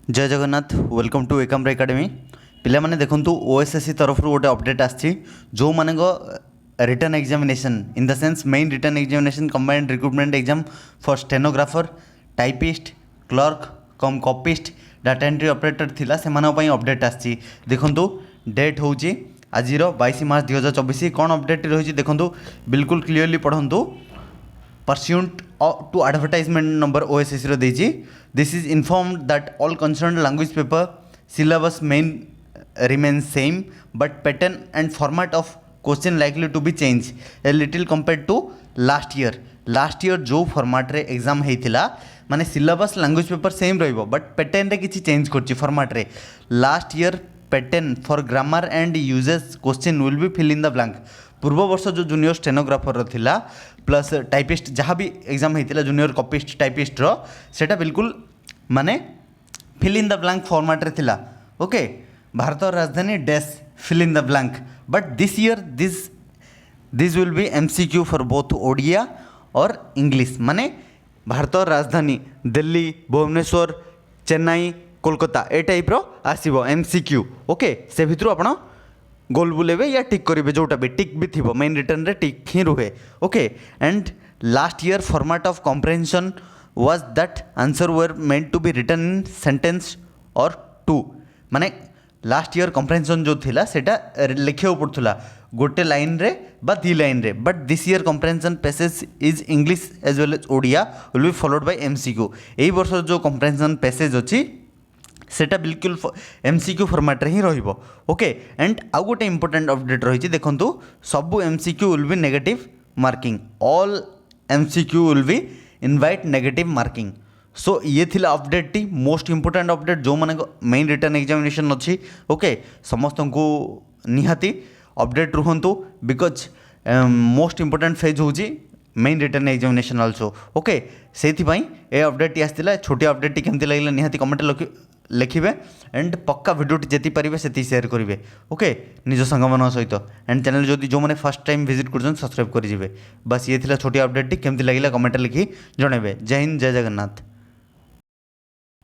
जय Jagannath welcome to Ekamra academy पिलामाने देखंतु ओएसएससी तरफ गोटे अपडेट आछि जो मानक written examination in the sense main written examination combined recruitment exam for stenographer typist clerk cum copyist data entry operator थिला से मानक पई अपडेट आछि देखंतु डेट होउची आजिर 22 मार्च 2024 कौन अपडेट रही देखंतु बिल्कुल क्लियरली पढ़ंतु pursuant to advertisement number OSSC रो देजी this is informed that all concerned language paper syllabus main remains same but pattern and format of question likely to be changed a little compared to last year जो format रे exam हेइथिला माने syllabus language paper same रहिबो but pattern रे किछि change करछि format रे last year pattern for grammar and uses question will be fill in the blank पूर्व वर्ष जो जूनियर स्टेनोग्राफर थिला प्लस टाइपिस्ट जहाँ भी एग्जाम होता जूनियर कॉपिस्ट टाइपिस्ट सेटा बिल्कुल माने fill in the blank format रे थिला ओके भारत राजधानी dash fill in the blank but this year this will be MCQ for both Odia और इंग्लिश माने भारत राजधानी दिल्ली भुवनेश्वर चेन्नई कोलकाता ए टाइप रो आसीबो एमसीक्यू ओके से भितरु आपण गोल बुलेबे या टिक करेंगे जोटा भी टिक भी थी मेन रिटर्न रे टिक ही रुहे okay and last year format of comprehension was that answer were meant to be written in sentence or two माने लास्ट ईयर कॉम्प्रेहेंशन जो थिला सेटा लिखियो पड़थुला गोटे लाइन रे बा दी लाइन रे but this year comprehension passage is English as well as Odia will be followed by MCQ एई वर्ष जो कॉम्प्रेहेंशन पैसेज अछि सेटा बिल्कुल एमसीक्यू फॉर्मेट रे ही रहिबो ओके एंड आउ गोटे इंपोर्टेंट अपडेट रही देखंतु सब MCQ will be negative marking all MCQ will be invite negative marking so ये थिला अपडेट टी मोस्ट इंपोर्टेंट अपडेट जो माने मेन रिटर्न एग्जामिनेशन अच्छी ओके समस्त को निहाती अपडेट रुहंतु बिकज मोस्ट इंपोर्टेंट फेज होची main written examination also okay से ए अपडेट आसला छोटी अपडेट टी केमती लगे निहाती कमेंट लिखिए एंड पक्का भिडियो जी पारे से सेयार करेंगे ओके निज सांग सहित एंड चैनल जदि जो मैंने फर्स्ट टाइम विजिट कर सब्सक्राइब करेंगे बस ये छोटी अपडेट टी केमती लगे कमेंट लिखी जनइबे जय हिंद जय जगन्नाथ।